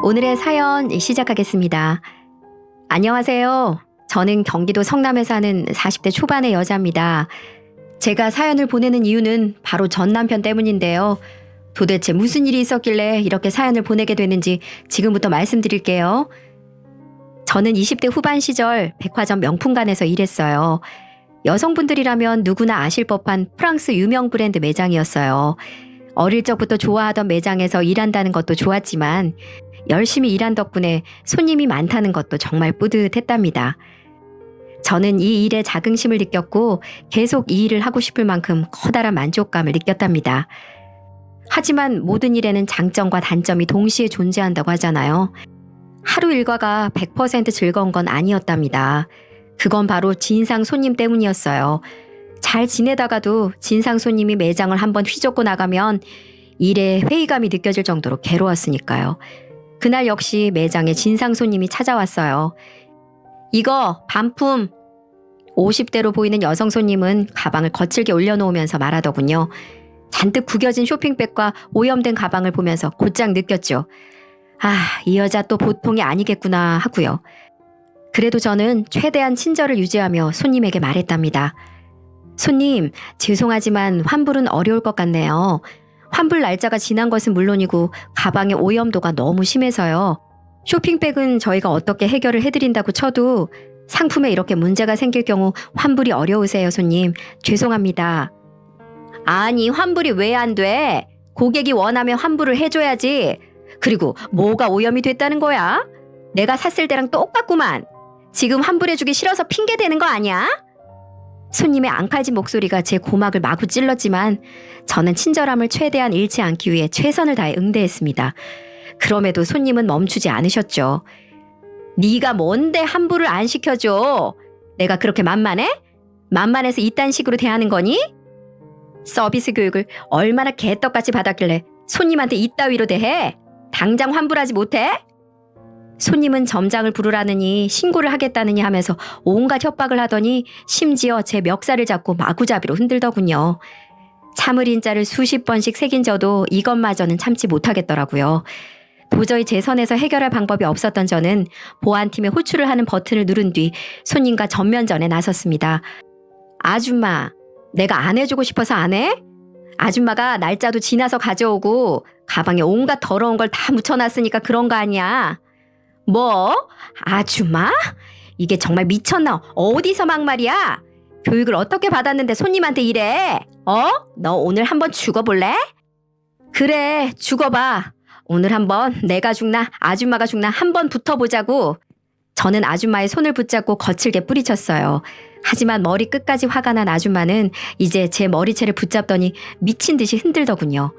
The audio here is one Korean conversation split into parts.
오늘의 사연 시작하겠습니다. 안녕하세요. 저는 경기도 성남에 사는 40대 초반의 여자입니다. 제가 사연을 보내는 이유는 바로 전 남편 때문인데요. 도대체 무슨 일이 있었길래 이렇게 사연을 보내게 되는지 지금부터 말씀드릴게요. 저는 20대 후반 시절 백화점 명품관에서 일했어요. 여성분들이라면 누구나 아실 법한 프랑스 유명 브랜드 매장이었어요. 어릴 적부터 좋아하던 매장에서 일한다는 것도 좋았지만 열심히 일한 덕분에 손님이 많다는 것도 정말 뿌듯했답니다. 저는 이 일에 자긍심을 느꼈고 계속 이 일을 하고 싶을 만큼 커다란 만족감을 느꼈답니다. 하지만 모든 일에는 장점과 단점이 동시에 존재한다고 하잖아요. 하루 일과가 100% 즐거운 건 아니었답니다. 그건 바로 진상 손님 때문이었어요. 잘 지내다가도 진상 손님이 매장을 한번 휘젓고 나가면 일에 회의감이 느껴질 정도로 괴로웠으니까요. 그날 역시 매장에 진상 손님이 찾아왔어요. 이거 반품. 50대로 보이는 여성 손님은 가방을 거칠게 올려놓으면서 말하더군요. 잔뜩 구겨진 쇼핑백과 오염된 가방을 보면서 곧장 느꼈죠. 이 여자 또 보통이 아니겠구나 하고요. 그래도 저는 최대한 친절을 유지하며 손님에게 말했답니다. 손님, 죄송하지만 환불은 어려울 것 같네요. 환불 날짜가 지난 것은 물론이고 가방의 오염도가 너무 심해서요. 쇼핑백은 저희가 어떻게 해결을 해드린다고 쳐도 상품에 이렇게 문제가 생길 경우 환불이 어려우세요, 손님. 죄송합니다. 아니, 환불이 왜 안 돼? 고객이 원하면 환불을 해줘야지. 그리고 뭐가 오염이 됐다는 거야? 내가 샀을 때랑 똑같구만. 지금 환불해주기 싫어서 핑계대는 거 아니야? 손님의 앙칼진 목소리가 제 고막을 마구 찔렀지만 저는 친절함을 최대한 잃지 않기 위해 최선을 다해 응대했습니다. 그럼에도 손님은 멈추지 않으셨죠. 네가 뭔데 환불을 안 시켜줘? 내가 그렇게 만만해? 만만해서 이딴 식으로 대하는 거니? 서비스 교육을 얼마나 개떡같이 받았길래 손님한테 이따위로 대해? 당장 환불하지 못해? 손님은 점장을 부르라느니 신고를 하겠다느니 하면서 온갖 협박을 하더니 심지어 제 멱살을 잡고 마구잡이로 흔들더군요. 참을 인자를 수십 번씩 새긴 저도 이것마저는 참지 못하겠더라고요. 도저히 제 선에서 해결할 방법이 없었던 저는 보안팀에 호출을 하는 버튼을 누른 뒤 손님과 전면전에 나섰습니다. 아줌마, 내가 안 해주고 싶어서 안 해? 아줌마가 날짜도 지나서 가져오고 가방에 온갖 더러운 걸 다 묻혀놨으니까 그런 거 아니야. 뭐? 아줌마? 이게 정말 미쳤나? 어디서 막말이야? 교육을 어떻게 받았는데 손님한테 이래? 너 오늘 한번 죽어볼래? 그래, 죽어봐. 오늘 한번 내가 죽나 아줌마가 죽나 한번 붙어보자고. 저는 아줌마의 손을 붙잡고 거칠게 뿌리쳤어요. 하지만 머리 끝까지 화가 난 아줌마는 이제 제 머리채를 붙잡더니 미친 듯이 흔들더군요.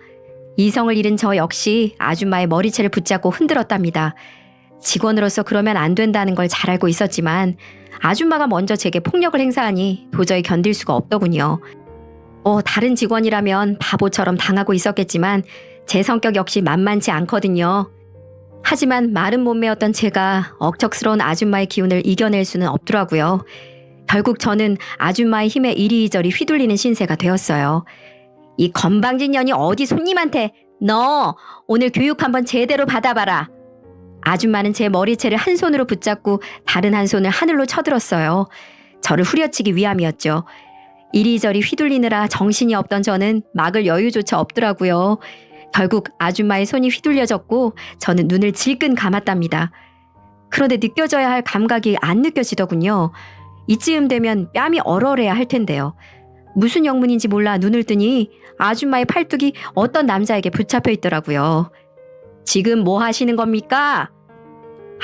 이성을 잃은 저 역시 아줌마의 머리채를 붙잡고 흔들었답니다. 직원으로서 그러면 안 된다는 걸 잘 알고 있었지만 아줌마가 먼저 제게 폭력을 행사하니 도저히 견딜 수가 없더군요. 다른 직원이라면 바보처럼 당하고 있었겠지만 제 성격 역시 만만치 않거든요. 하지만 마른 몸매였던 제가 억척스러운 아줌마의 기운을 이겨낼 수는 없더라고요. 결국 저는 아줌마의 힘에 이리저리 휘둘리는 신세가 되었어요. 이 건방진 년이 어디 손님한테 너 오늘 교육 한번 제대로 받아봐라. 아줌마는 제 머리채를 한 손으로 붙잡고 다른 한 손을 하늘로 쳐들었어요. 저를 후려치기 위함이었죠. 이리저리 휘둘리느라 정신이 없던 저는 막을 여유조차 없더라고요. 결국 아줌마의 손이 휘둘려졌고 저는 눈을 질끈 감았답니다. 그런데 느껴져야 할 감각이 안 느껴지더군요. 이쯤 되면 뺨이 얼얼해야 할 텐데요. 무슨 영문인지 몰라 눈을 뜨니 아줌마의 팔뚝이 어떤 남자에게 붙잡혀 있더라고요. 지금 뭐 하시는 겁니까?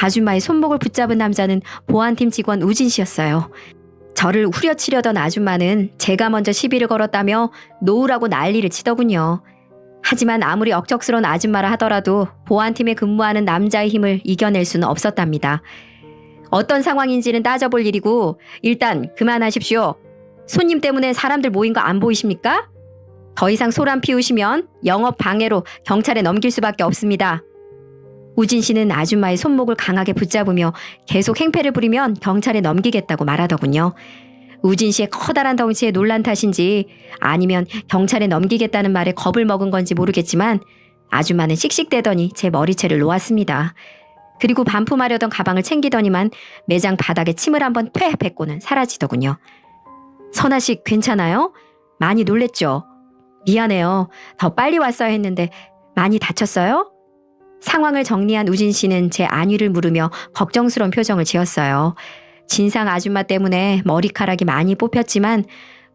아줌마의 손목을 붙잡은 남자는 보안팀 직원 우진 씨였어요. 저를 후려치려던 아줌마는 제가 먼저 시비를 걸었다며 놓으라고 난리를 치더군요. 하지만 아무리 억척스러운 아줌마라 하더라도 보안팀에 근무하는 남자의 힘을 이겨낼 수는 없었답니다. 어떤 상황인지는 따져볼 일이고 일단 그만하십시오. 손님 때문에 사람들 모인 거 안 보이십니까? 더 이상 소란 피우시면 영업 방해로 경찰에 넘길 수밖에 없습니다. 우진 씨는 아줌마의 손목을 강하게 붙잡으며 계속 행패를 부리면 경찰에 넘기겠다고 말하더군요. 우진 씨의 커다란 덩치에 놀란 탓인지 아니면 경찰에 넘기겠다는 말에 겁을 먹은 건지 모르겠지만 아줌마는 씩씩대더니 제 머리채를 놓았습니다. 그리고 반품하려던 가방을 챙기더니만 매장 바닥에 침을 한번 퇴 뱉고는 사라지더군요. 선아 씨 괜찮아요? 많이 놀랬죠? 미안해요. 더 빨리 왔어야 했는데 많이 다쳤어요? 상황을 정리한 우진 씨는 제 안위를 물으며 걱정스러운 표정을 지었어요. 진상 아줌마 때문에 머리카락이 많이 뽑혔지만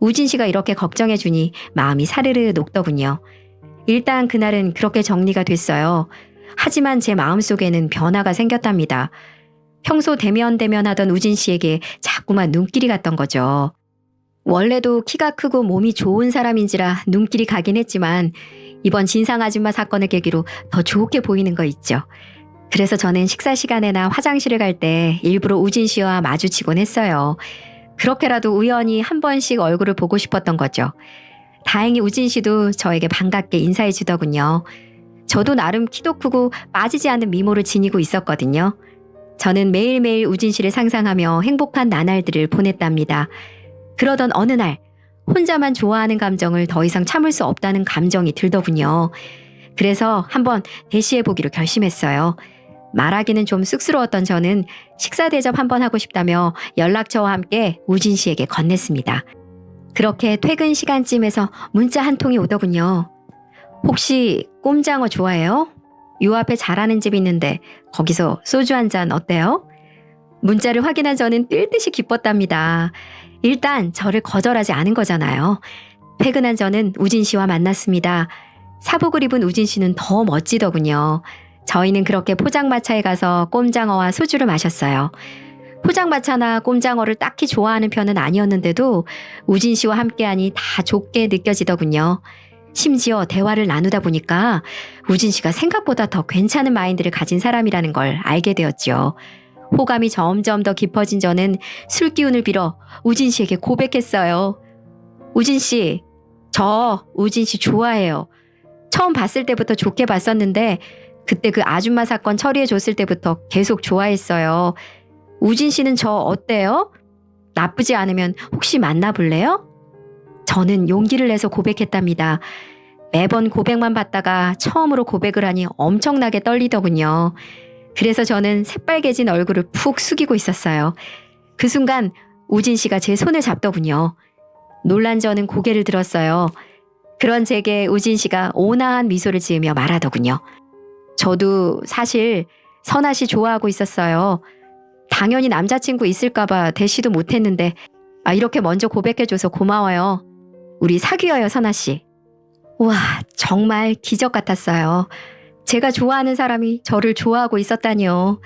우진 씨가 이렇게 걱정해주니 마음이 사르르 녹더군요. 일단 그날은 그렇게 정리가 됐어요. 하지만 제 마음속에는 변화가 생겼답니다. 평소 대면대면하던 우진 씨에게 자꾸만 눈길이 갔던 거죠. 원래도 키가 크고 몸이 좋은 사람인지라 눈길이 가긴 했지만 이번 진상 아줌마 사건을 계기로 더 좋게 보이는 거 있죠. 그래서 저는 식사 시간에나 화장실을 갈 때 일부러 우진 씨와 마주치곤 했어요. 그렇게라도 우연히 한 번씩 얼굴을 보고 싶었던 거죠. 다행히 우진 씨도 저에게 반갑게 인사해 주더군요. 저도 나름 키도 크고 빠지지 않는 미모를 지니고 있었거든요. 저는 매일매일 우진 씨를 상상하며 행복한 나날들을 보냈답니다. 그러던 어느 날 혼자만 좋아하는 감정을 더 이상 참을 수 없다는 감정이 들더군요. 그래서 한번 대시해보기로 결심했어요. 말하기는 좀 쑥스러웠던 저는 식사 대접 한번 하고 싶다며 연락처와 함께 우진 씨에게 건넸습니다. 그렇게 퇴근 시간쯤에서 문자 한 통이 오더군요. 혹시 꼼장어 좋아해요? 요 앞에 잘하는 집 있는데 거기서 소주 한 잔 어때요? 문자를 확인한 저는 뜰 듯이 기뻤답니다. 일단 저를 거절하지 않은 거잖아요. 퇴근한 저는 우진 씨와 만났습니다. 사복을 입은 우진 씨는 더 멋지더군요. 저희는 그렇게 포장마차에 가서 꼼장어와 소주를 마셨어요. 포장마차나 꼼장어를 딱히 좋아하는 편은 아니었는데도 우진 씨와 함께하니 다 좋게 느껴지더군요. 심지어 대화를 나누다 보니까 우진 씨가 생각보다 더 괜찮은 마인드를 가진 사람이라는 걸 알게 되었죠. 호감이 점점 더 깊어진 저는 술 기운을 빌어 우진 씨에게 고백했어요. 우진 씨, 저 우진 씨 좋아해요. 처음 봤을 때부터 좋게 봤었는데 그때 그 아줌마 사건 처리해 줬을 때부터 계속 좋아했어요. 우진 씨는 저 어때요? 나쁘지 않으면 혹시 만나볼래요? 저는 용기를 내서 고백했답니다. 매번 고백만 받다가 처음으로 고백을 하니 엄청나게 떨리더군요. 그래서 저는 새빨개진 얼굴을 푹 숙이고 있었어요. 그 순간 우진 씨가 제 손을 잡더군요. 놀란 저는 고개를 들었어요. 그런 제게 우진 씨가 온화한 미소를 지으며 말하더군요. 저도 사실 선아 씨 좋아하고 있었어요. 당연히 남자친구 있을까봐 대시도 못했는데 이렇게 먼저 고백해줘서 고마워요. 우리 사귀어요, 선아 씨. 와, 정말 기적 같았어요. 제가 좋아하는 사람이 저를 좋아하고 있었다니요.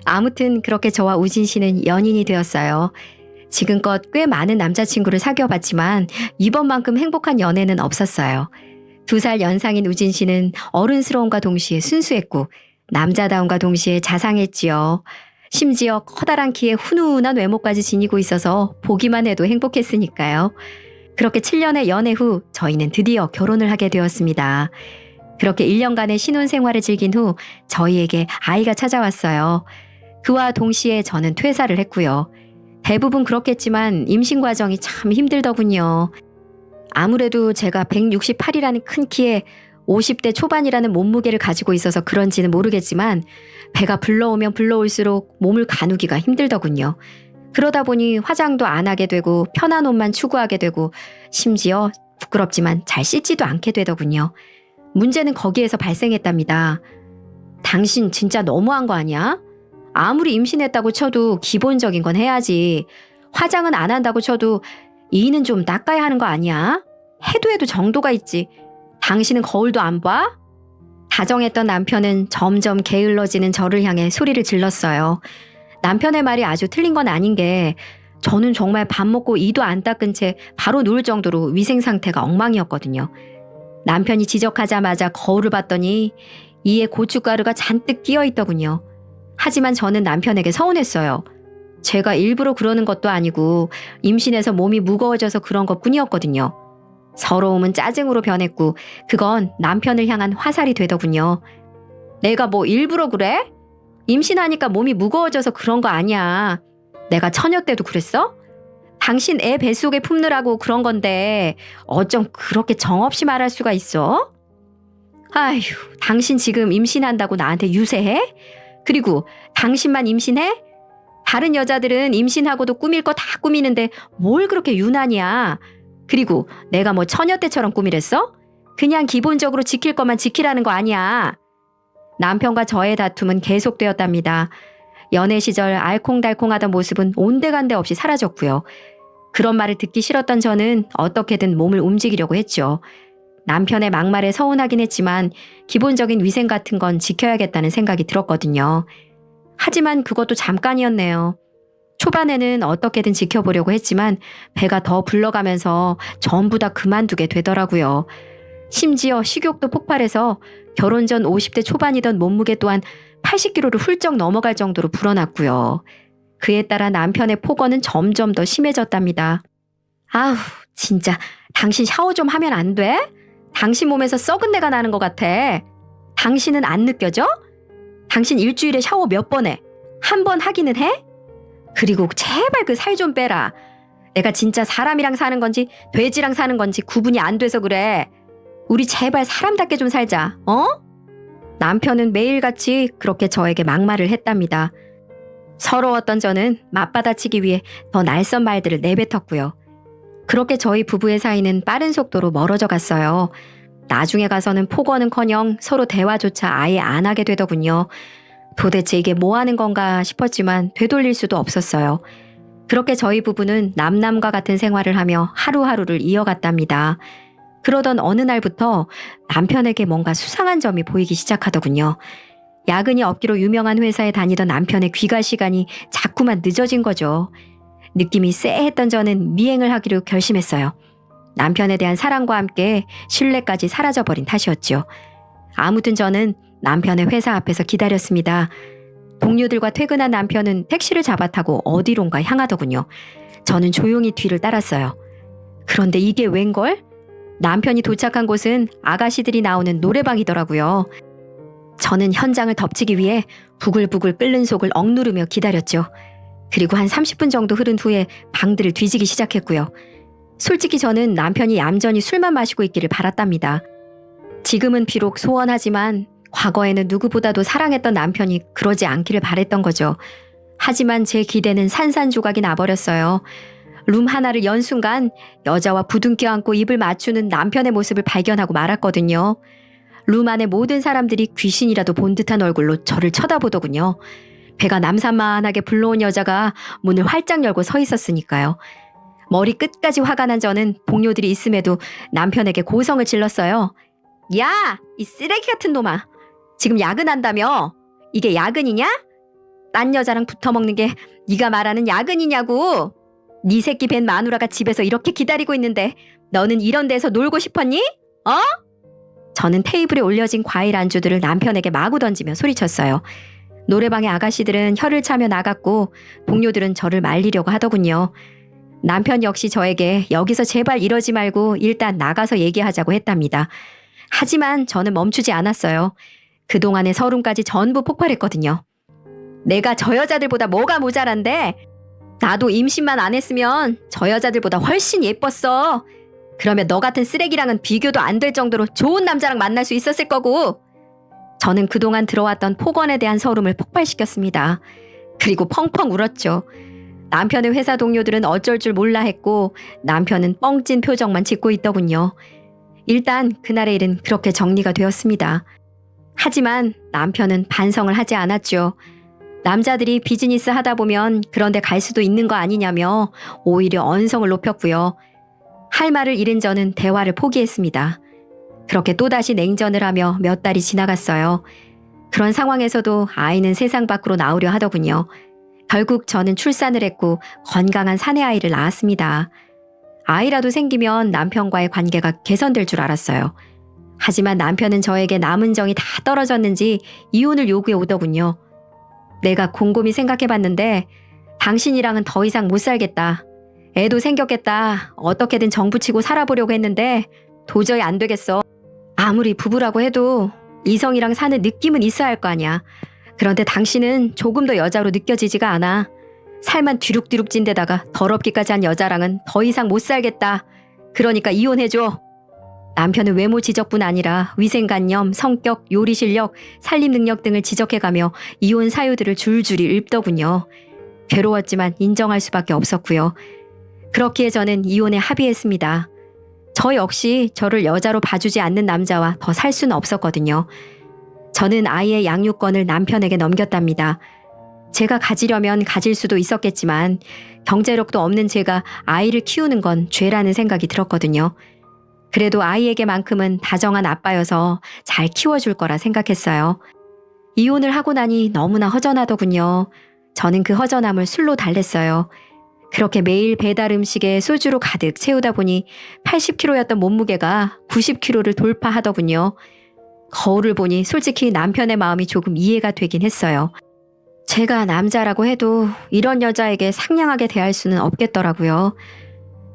아무튼 그렇게 저와 우진 씨는 연인이 되었어요. 지금껏 꽤 많은 남자친구를 사귀어봤지만 이번만큼 행복한 연애는 없었어요. 2살 연상인 우진 씨는 어른스러움과 동시에 순수했고 남자다움과 동시에 자상했지요. 심지어 커다란 키에 훈훈한 외모까지 지니고 있어서 보기만 해도 행복했으니까요. 그렇게 7년의 연애 후 저희는 드디어 결혼을 하게 되었습니다. 그렇게 1년간의 신혼생활을 즐긴 후 저희에게 아이가 찾아왔어요. 그와 동시에 저는 퇴사를 했고요. 대부분 그렇겠지만 임신 과정이 참 힘들더군요. 아무래도 제가 168이라는 큰 키에 50대 초반이라는 몸무게를 가지고 있어서 그런지는 모르겠지만 배가 불러오면 불러올수록 몸을 가누기가 힘들더군요. 그러다 보니 화장도 안 하게 되고 편한 옷만 추구하게 되고 심지어 부끄럽지만 잘 씻지도 않게 되더군요. 문제는 거기에서 발생했답니다. 당신 진짜 너무한 거 아니야? 아무리 임신했다고 쳐도 기본적인 건 해야지. 화장은 안 한다고 쳐도 이는 좀 닦아야 하는 거 아니야? 해도 정도가 있지. 당신은 거울도 안 봐? 다정했던 남편은 점점 게을러지는 저를 향해 소리를 질렀어요. 남편의 말이 아주 틀린 건 아닌 게 저는 정말 밥 먹고 이도 안 닦은 채 바로 누울 정도로 위생 상태가 엉망이었거든요. 남편이 지적하자마자 거울을 봤더니 이에 고춧가루가 잔뜩 끼어 있더군요. 하지만 저는 남편에게 서운했어요. 제가 일부러 그러는 것도 아니고 임신해서 몸이 무거워져서 그런 것뿐이었거든요. 서러움은 짜증으로 변했고 그건 남편을 향한 화살이 되더군요. 내가 뭐 일부러 그래? 임신하니까 몸이 무거워져서 그런 거 아니야. 내가 처녀 때도 그랬어? 당신 애 뱃속에 품느라고 그런 건데 어쩜 그렇게 정없이 말할 수가 있어? 아휴, 당신 지금 임신한다고 나한테 유세해? 그리고 당신만 임신해? 다른 여자들은 임신하고도 꾸밀 거 다 꾸미는데 뭘 그렇게 유난이야? 그리고 내가 뭐 처녀 때처럼 꾸미랬어? 그냥 기본적으로 지킬 것만 지키라는 거 아니야. 남편과 저의 다툼은 계속되었답니다. 연애 시절 알콩달콩하던 모습은 온데간데 없이 사라졌고요. 그런 말을 듣기 싫었던 저는 어떻게든 몸을 움직이려고 했죠. 남편의 막말에 서운하긴 했지만 기본적인 위생 같은 건 지켜야겠다는 생각이 들었거든요. 하지만 그것도 잠깐이었네요. 초반에는 어떻게든 지켜보려고 했지만 배가 더 불러가면서 전부 다 그만두게 되더라고요. 심지어 식욕도 폭발해서 결혼 전 50대 초반이던 몸무게 또한 80kg를 훌쩍 넘어갈 정도로 불어났고요. 그에 따라 남편의 폭언은 점점 더 심해졌답니다. 아우, 진짜 당신 샤워 좀 하면 안 돼? 당신 몸에서 썩은 내가 나는 것 같아. 당신은 안 느껴져? 당신 일주일에 샤워 몇 번 해? 한 번 하기는 해? 그리고 제발 그 살 좀 빼라. 내가 진짜 사람이랑 사는 건지 돼지랑 사는 건지 구분이 안 돼서 그래. 우리 제발 사람답게 좀 살자, 어? 남편은 매일같이 그렇게 저에게 막말을 했답니다. 서러웠던 저는 맞받아치기 위해 더 날선 말들을 내뱉었고요. 그렇게 저희 부부의 사이는 빠른 속도로 멀어져 갔어요. 나중에 가서는 폭언은커녕 서로 대화조차 아예 안 하게 되더군요. 도대체 이게 뭐 하는 건가 싶었지만 되돌릴 수도 없었어요. 그렇게 저희 부부는 남남과 같은 생활을 하며 하루하루를 이어갔답니다. 그러던 어느 날부터 남편에게 뭔가 수상한 점이 보이기 시작하더군요. 야근이 없기로 유명한 회사에 다니던 남편의 귀가 시간이 자꾸만 늦어진 거죠. 느낌이 쎄했던 저는 미행을 하기로 결심했어요. 남편에 대한 사랑과 함께 신뢰까지 사라져버린 탓이었죠. 아무튼 저는 남편의 회사 앞에서 기다렸습니다. 동료들과 퇴근한 남편은 택시를 잡아 타고 어디론가 향하더군요. 저는 조용히 뒤를 따랐어요. 그런데 이게 웬걸? 남편이 도착한 곳은 아가씨들이 나오는 노래방이더라고요. 저는 현장을 덮치기 위해 부글부글 끓는 속을 억누르며 기다렸죠. 그리고 한 30분 정도 흐른 후에 방들을 뒤지기 시작했고요. 솔직히 저는 남편이 얌전히 술만 마시고 있기를 바랐답니다. 지금은 비록 소원하지만 과거에는 누구보다도 사랑했던 남편이 그러지 않기를 바랬던 거죠. 하지만 제 기대는 산산조각이 나버렸어요. 룸 하나를 연 순간 여자와 부둥켜 안고 입을 맞추는 남편의 모습을 발견하고 말았거든요. 룸 안의 모든 사람들이 귀신이라도 본 듯한 얼굴로 저를 쳐다보더군요. 배가 남산만하게 불러온 여자가 문을 활짝 열고 서 있었으니까요. 머리 끝까지 화가 난 저는 동료들이 있음에도 남편에게 고성을 질렀어요. 야! 이 쓰레기 같은 놈아! 지금 야근한다며? 이게 야근이냐? 딴 여자랑 붙어먹는 게 네가 말하는 야근이냐고! 네 새끼 뵌 마누라가 집에서 이렇게 기다리고 있는데 너는 이런 데서 놀고 싶었니? 어? 저는 테이블에 올려진 과일 안주들을 남편에게 마구 던지며 소리쳤어요. 노래방의 아가씨들은 혀를 차며 나갔고 동료들은 저를 말리려고 하더군요. 남편 역시 저에게 여기서 제발 이러지 말고 일단 나가서 얘기하자고 했답니다. 하지만 저는 멈추지 않았어요. 그동안의 서름까지 전부 폭발했거든요. 내가 저 여자들보다 뭐가 모자란데? 나도 임신만 안 했으면 저 여자들보다 훨씬 예뻤어. 그러면 너 같은 쓰레기랑은 비교도 안 될 정도로 좋은 남자랑 만날 수 있었을 거고. 저는 그동안 들어왔던 폭언에 대한 서름을 폭발시켰습니다. 그리고 펑펑 울었죠. 남편의 회사 동료들은 어쩔 줄 몰라 했고 남편은 뻥찐 표정만 짓고 있더군요. 일단 그날의 일은 그렇게 정리가 되었습니다. 하지만 남편은 반성을 하지 않았죠. 남자들이 비즈니스 하다 보면 그런데 갈 수도 있는 거 아니냐며 오히려 언성을 높였고요. 할 말을 잃은 저는 대화를 포기했습니다. 그렇게 또다시 냉전을 하며 몇 달이 지나갔어요. 그런 상황에서도 아이는 세상 밖으로 나오려 하더군요. 결국 저는 출산을 했고 건강한 사내아이를 낳았습니다. 아이라도 생기면 남편과의 관계가 개선될 줄 알았어요. 하지만 남편은 저에게 남은 정이 다 떨어졌는지 이혼을 요구해 오더군요. 내가 곰곰이 생각해봤는데 당신이랑은 더 이상 못 살겠다. 애도 생겼겠다. 어떻게든 정부치고 살아보려고 했는데 도저히 안 되겠어. 아무리 부부라고 해도 이성이랑 사는 느낌은 있어야 할 거 아니야. 그런데 당신은 조금 더 여자로 느껴지지가 않아. 살만 뒤룩뒤룩 찐 데다가 더럽기까지 한 여자랑은 더 이상 못 살겠다. 그러니까 이혼해줘. 남편은 외모 지적뿐 아니라 위생관념, 성격, 요리 실력, 살림 능력 등을 지적해가며 이혼 사유들을 줄줄이 읊더군요. 괴로웠지만 인정할 수밖에 없었고요. 그렇기에 저는 이혼에 합의했습니다. 저 역시 저를 여자로 봐주지 않는 남자와 더 살 수는 없었거든요. 저는 아이의 양육권을 남편에게 넘겼답니다. 제가 가지려면 가질 수도 있었겠지만 경제력도 없는 제가 아이를 키우는 건 죄라는 생각이 들었거든요. 그래도 아이에게만큼은 다정한 아빠여서 잘 키워줄 거라 생각했어요. 이혼을 하고 나니 너무나 허전하더군요. 저는 그 허전함을 술로 달랬어요. 그렇게 매일 배달 음식에 소주로 가득 채우다 보니 80kg였던 몸무게가 90kg를 돌파하더군요. 거울을 보니 솔직히 남편의 마음이 조금 이해가 되긴 했어요. 제가 남자라고 해도 이런 여자에게 상냥하게 대할 수는 없겠더라고요.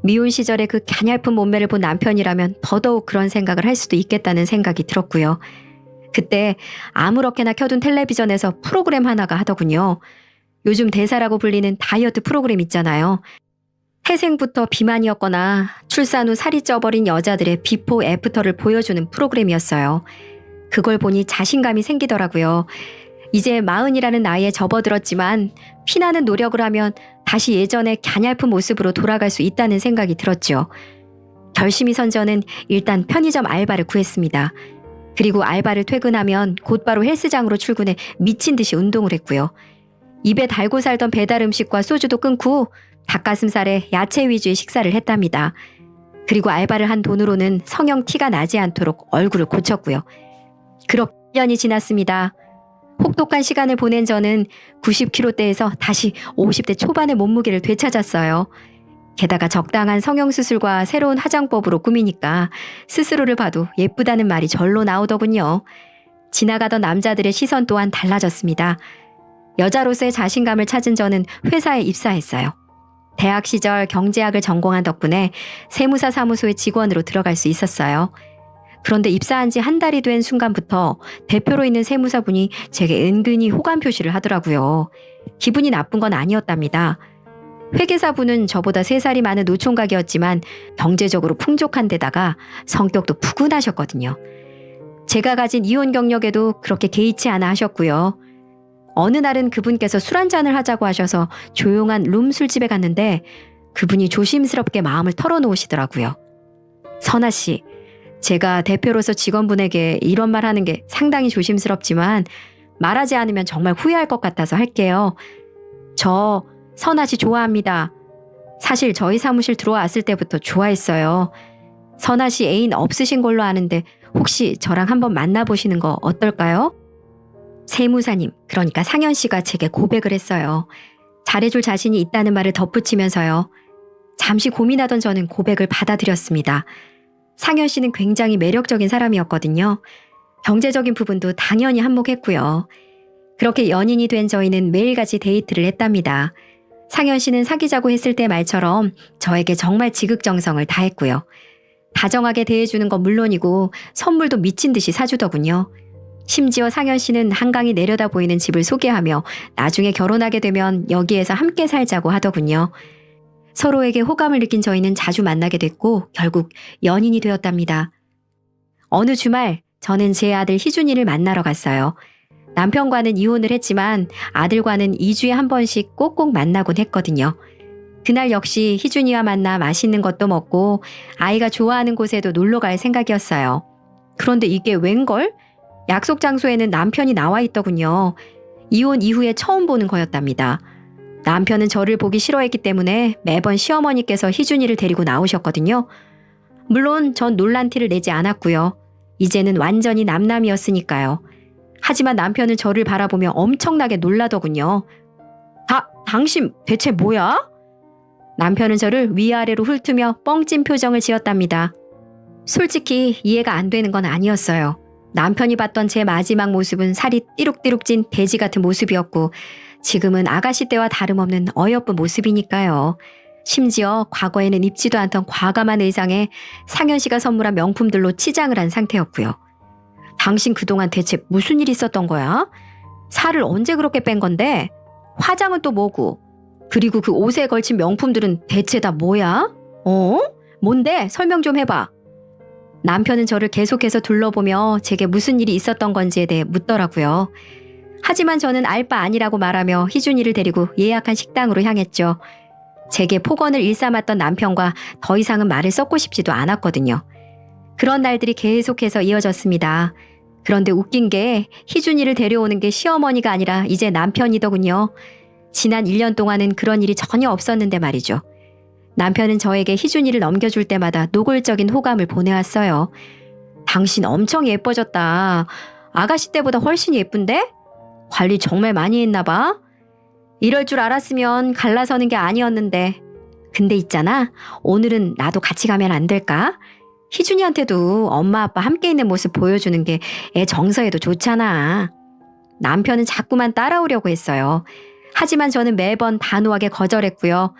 미혼 시절에 그 갸냘픈 몸매를 본 남편이라면 더더욱 그런 생각을 할 수도 있겠다는 생각이 들었고요. 그때 아무렇게나 켜둔 텔레비전에서 프로그램 하나가 하더군요. 요즘 대사라고 불리는 다이어트 프로그램 있잖아요. 태생부터 비만이었거나 출산 후 살이 쪄버린 여자들의 비포 애프터를 보여주는 프로그램이었어요. 그걸 보니 자신감이 생기더라고요. 이제 40이라는 나이에 접어들었지만 피나는 노력을 하면 다시 예전의 갸냘픈 모습으로 돌아갈 수 있다는 생각이 들었죠. 결심이 선 저는 일단 편의점 알바를 구했습니다. 그리고 알바를 퇴근하면 곧바로 헬스장으로 출근해 미친 듯이 운동을 했고요. 입에 달고 살던 배달 음식과 소주도 끊고 닭가슴살에 야채 위주의 식사를 했답니다. 그리고 알바를 한 돈으로는 성형 티가 나지 않도록 얼굴을 고쳤고요. 그렇게 1년이 지났습니다. 혹독한 시간을 보낸 저는 90kg대에서 다시 50대 초반의 몸무게를 되찾았어요. 게다가 적당한 성형수술과 새로운 화장법으로 꾸미니까 스스로를 봐도 예쁘다는 말이 절로 나오더군요. 지나가던 남자들의 시선 또한 달라졌습니다. 여자로서의 자신감을 찾은 저는 회사에 입사했어요. 대학 시절 경제학을 전공한 덕분에 세무사 사무소의 직원으로 들어갈 수 있었어요. 그런데 입사한 지 한 달이 된 순간부터 대표로 있는 세무사분이 제게 은근히 호감 표시를 하더라고요. 기분이 나쁜 건 아니었답니다. 회계사분은 저보다 3살이 많은 노총각이었지만 경제적으로 풍족한 데다가 성격도 푸근하셨거든요. 제가 가진 이혼 경력에도 그렇게 개의치 않아 하셨고요. 어느 날은 그분께서 술 한잔을 하자고 하셔서 조용한 룸 술집에 갔는데 그분이 조심스럽게 마음을 털어놓으시더라고요. 선아 씨, 제가 대표로서 직원분에게 이런 말 하는 게 상당히 조심스럽지만 말하지 않으면 정말 후회할 것 같아서 할게요. 저 선아 씨 좋아합니다. 사실 저희 사무실 들어왔을 때부터 좋아했어요. 선아 씨 애인 없으신 걸로 아는데 혹시 저랑 한번 만나보시는 거 어떨까요? 세무사님, 그러니까 상현 씨가 제게 고백을 했어요. 잘해줄 자신이 있다는 말을 덧붙이면서요. 잠시 고민하던 저는 고백을 받아들였습니다. 상현 씨는 굉장히 매력적인 사람이었거든요. 경제적인 부분도 당연히 한몫했고요. 그렇게 연인이 된 저희는 매일같이 데이트를 했답니다. 상현 씨는 사귀자고 했을 때 말처럼 저에게 정말 지극정성을 다했고요. 다정하게 대해주는 건 물론이고 선물도 미친 듯이 사주더군요. 심지어 상현 씨는 한강이 내려다 보이는 집을 소개하며 나중에 결혼하게 되면 여기에서 함께 살자고 하더군요. 서로에게 호감을 느낀 저희는 자주 만나게 됐고 결국 연인이 되었답니다. 어느 주말 저는 제 아들 희준이를 만나러 갔어요. 남편과는 이혼을 했지만 아들과는 2주에 한 번씩 꼭꼭 만나곤 했거든요. 그날 역시 희준이와 만나 맛있는 것도 먹고 아이가 좋아하는 곳에도 놀러 갈 생각이었어요. 그런데 이게 웬걸? 약속 장소에는 남편이 나와 있더군요. 이혼 이후에 처음 보는 거였답니다. 남편은 저를 보기 싫어했기 때문에 매번 시어머니께서 희준이를 데리고 나오셨거든요. 물론 전 놀란 티를 내지 않았고요. 이제는 완전히 남남이었으니까요. 하지만 남편은 저를 바라보며 엄청나게 놀라더군요. 당신 대체 뭐야? 남편은 저를 위아래로 훑으며 뻥찐 표정을 지었답니다. 솔직히 이해가 안 되는 건 아니었어요. 남편이 봤던 제 마지막 모습은 살이 띠룩띠룩 찐 돼지 같은 모습이었고 지금은 아가씨 때와 다름없는 어여쁜 모습이니까요. 심지어 과거에는 입지도 않던 과감한 의상에 상현 씨가 선물한 명품들로 치장을 한 상태였고요. 당신 그동안 대체 무슨 일이 있었던 거야? 살을 언제 그렇게 뺀 건데? 화장은 또 뭐고? 그리고 그 옷에 걸친 명품들은 대체 다 뭐야? 뭔데? 설명 좀 해봐. 남편은 저를 계속해서 둘러보며 제게 무슨 일이 있었던 건지에 대해 묻더라고요. 하지만 저는 알 바 아니라고 말하며 희준이를 데리고 예약한 식당으로 향했죠. 제게 폭언을 일삼았던 남편과 더 이상은 말을 섞고 싶지도 않았거든요. 그런 날들이 계속해서 이어졌습니다. 그런데 웃긴 게 희준이를 데려오는 게 시어머니가 아니라 이제 남편이더군요. 지난 1년 동안은 그런 일이 전혀 없었는데 말이죠. 남편은 저에게 희준이를 넘겨줄 때마다 노골적인 호감을 보내왔어요. 당신 엄청 예뻐졌다. 아가씨 때보다 훨씬 예쁜데? 관리 정말 많이 했나 봐. 이럴 줄 알았으면 갈라서는 게 아니었는데. 근데 있잖아. 오늘은 나도 같이 가면 안 될까? 희준이한테도 엄마 아빠 함께 있는 모습 보여주는 게 애 정서에도 좋잖아. 남편은 자꾸만 따라오려고 했어요. 하지만 저는 매번 단호하게 거절했고요.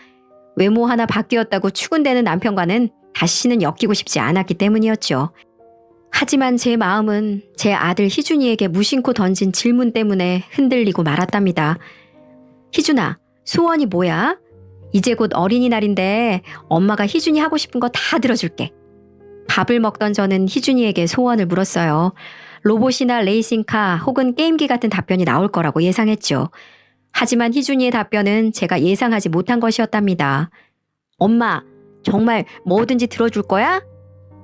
외모 하나 바뀌었다고 추근대는 남편과는 다시는 엮이고 싶지 않았기 때문이었죠. 하지만 제 마음은 제 아들 희준이에게 무심코 던진 질문 때문에 흔들리고 말았답니다. 희준아, 소원이 뭐야? 이제 곧 어린이날인데 엄마가 희준이 하고 싶은 거 다 들어줄게. 밥을 먹던 저는 희준이에게 소원을 물었어요. 로봇이나 레이싱카 혹은 게임기 같은 답변이 나올 거라고 예상했죠. 하지만 희준이의 답변은 제가 예상하지 못한 것이었답니다. 엄마, 정말 뭐든지 들어줄 거야?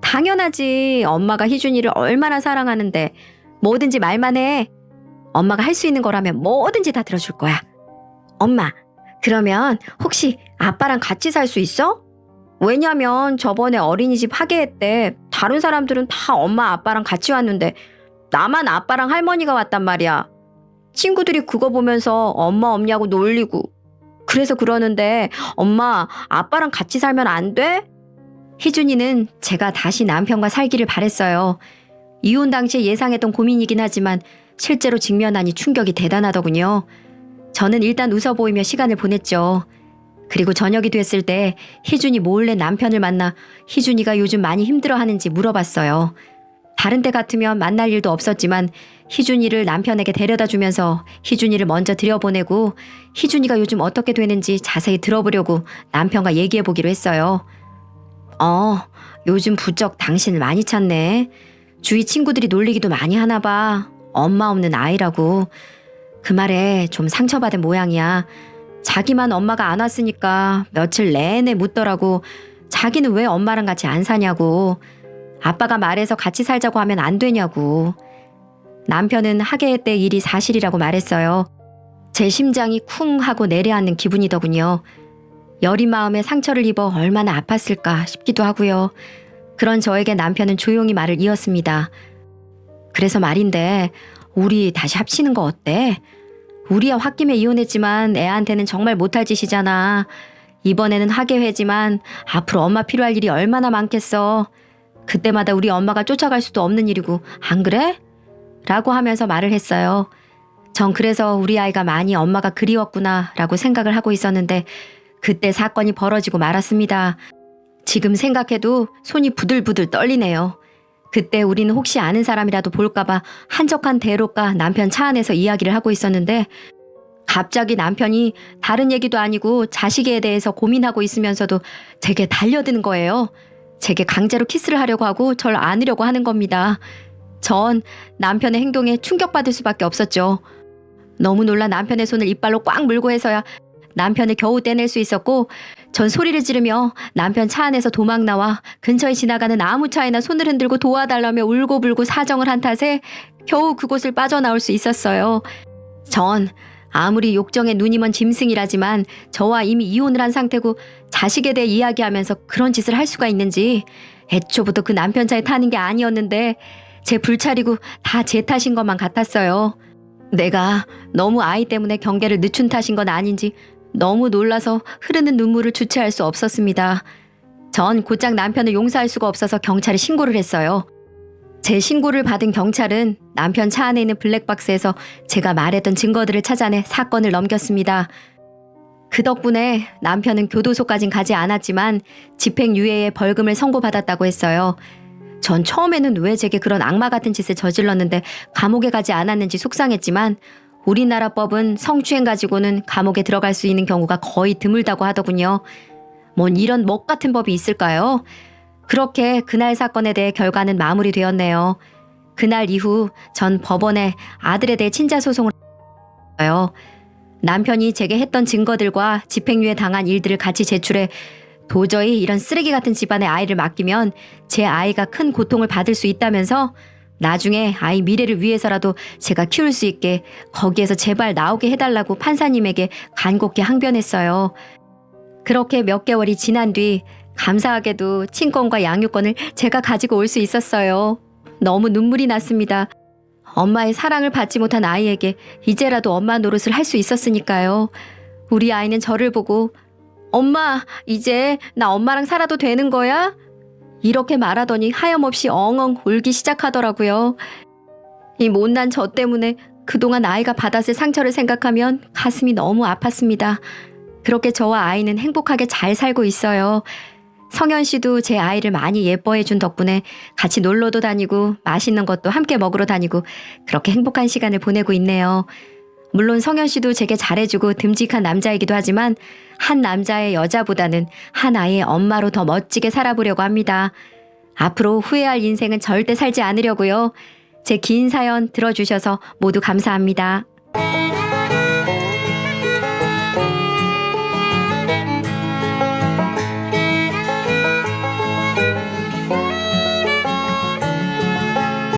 당연하지. 엄마가 희준이를 얼마나 사랑하는데 뭐든지 말만 해. 엄마가 할 수 있는 거라면 뭐든지 다 들어줄 거야. 엄마, 그러면 혹시 아빠랑 같이 살 수 있어? 왜냐면 저번에 어린이집 하계회 때 다른 사람들은 다 엄마 아빠랑 같이 왔는데 나만 아빠랑 할머니가 왔단 말이야. 친구들이 그거 보면서 엄마 없냐고 놀리고. 그래서 그러는데 엄마 아빠랑 같이 살면 안 돼? 희준이는 제가 다시 남편과 살기를 바랬어요. 이혼 당시에 예상했던 고민이긴 하지만 실제로 직면하니 충격이 대단하더군요. 저는 일단 웃어 보이며 시간을 보냈죠. 그리고 저녁이 됐을 때 희준이 몰래 남편을 만나 희준이가 요즘 많이 힘들어하는지 물어봤어요. 다른 때 같으면 만날 일도 없었지만 희준이를 남편에게 데려다 주면서 희준이를 먼저 들여보내고 희준이가 요즘 어떻게 되는지 자세히 들어보려고 남편과 얘기해보기로 했어요. 요즘 부쩍 당신을 많이 찾네. 주위 친구들이 놀리기도 많이 하나 봐. 엄마 없는 아이라고. 그 말에 좀 상처받은 모양이야. 자기만 엄마가 안 왔으니까 며칠 내내 묻더라고. 자기는 왜 엄마랑 같이 안 사냐고. 아빠가 말해서 같이 살자고 하면 안 되냐고. 남편은 하계회 때 일이 사실이라고 말했어요. 제 심장이 쿵 하고 내려앉는 기분이더군요. 여린 마음에 상처를 입어 얼마나 아팠을까 싶기도 하고요. 그런 저에게 남편은 조용히 말을 이었습니다. 그래서 말인데 우리 다시 합치는 거 어때? 우리야 홧김에 이혼했지만 애한테는 정말 못할 짓이잖아. 이번에는 하계회지만 앞으로 엄마 필요할 일이 얼마나 많겠어. 그때마다 우리 엄마가 쫓아갈 수도 없는 일이고 안 그래? 라고 하면서 말을 했어요. 전 그래서 우리 아이가 많이 엄마가 그리웠구나 라고 생각을 하고 있었는데 그때 사건이 벌어지고 말았습니다. 지금 생각해도 손이 부들부들 떨리네요. 그때 우리는 혹시 아는 사람이라도 볼까봐 한적한 대로가 남편 차 안에서 이야기를 하고 있었는데 갑자기 남편이 다른 얘기도 아니고 자식에 대해서 고민하고 있으면서도 제게 달려드는 거예요. 제게 강제로 키스를 하려고 하고 절 안으려고 하는 겁니다. 전 남편의 행동에 충격받을 수밖에 없었죠. 너무 놀라 남편의 손을 이빨로 꽉 물고 해서야 남편을 겨우 떼낼 수 있었고 전 소리를 지르며 남편 차 안에서 도망 나와 근처에 지나가는 아무 차에나 손을 흔들고 도와달라며 울고불고 사정을 한 탓에 겨우 그곳을 빠져나올 수 있었어요. 전 아무리 욕정에 눈이 먼 짐승이라지만 저와 이미 이혼을 한 상태고 자식에 대해 이야기하면서 그런 짓을 할 수가 있는지 애초부터 그 남편 차에 타는 게 아니었는데 제 불찰이고 다 제 탓인 것만 같았어요. 내가 너무 아이 때문에 경계를 늦춘 탓인 건 아닌지 너무 놀라서 흐르는 눈물을 주체할 수 없었습니다. 전 곧장 남편을 용서할 수가 없어서 경찰에 신고를 했어요. 제 신고를 받은 경찰은 남편 차 안에 있는 블랙박스에서 제가 말했던 증거들을 찾아내 사건을 넘겼습니다. 그 덕분에 남편은 교도소까진 가지 않았지만 집행유예에 벌금을 선고받았다고 했어요. 전 처음에는 왜 제게 그런 악마 같은 짓을 저질렀는데 감옥에 가지 않았는지 속상했지만 우리나라 법은 성추행 가지고는 감옥에 들어갈 수 있는 경우가 거의 드물다고 하더군요. 뭔 이런 먹 같은 법이 있을까요? 그렇게 그날 사건에 대해 결과는 마무리되었네요. 그날 이후 전 법원에 아들에 대해 친자 소송을 했어요. 남편이 제게 했던 증거들과 집행유예 당한 일들을 같이 제출해 도저히 이런 쓰레기 같은 집안의 아이를 맡기면 제 아이가 큰 고통을 받을 수 있다면서 나중에 아이 미래를 위해서라도 제가 키울 수 있게 거기에서 제발 나오게 해달라고 판사님에게 간곡히 항변했어요. 그렇게 몇 개월이 지난 뒤 감사하게도 친권과 양육권을 제가 가지고 올 수 있었어요. 너무 눈물이 났습니다. 엄마의 사랑을 받지 못한 아이에게 이제라도 엄마 노릇을 할 수 있었으니까요. 우리 아이는 저를 보고 엄마, 이제 나 엄마랑 살아도 되는 거야? 이렇게 말하더니 하염없이 엉엉 울기 시작하더라고요. 이 못난 저 때문에 그동안 아이가 받았을 상처를 생각하면 가슴이 너무 아팠습니다. 그렇게 저와 아이는 행복하게 잘 살고 있어요. 성현 씨도 제 아이를 많이 예뻐해 준 덕분에 같이 놀러도 다니고 맛있는 것도 함께 먹으러 다니고 그렇게 행복한 시간을 보내고 있네요. 물론 성현 씨도 제게 잘해주고 듬직한 남자이기도 하지만 한 남자의 여자보다는 한 아이의 엄마로 더 멋지게 살아보려고 합니다. 앞으로 후회할 인생은 절대 살지 않으려고요. 제 긴 사연 들어주셔서 모두 감사합니다.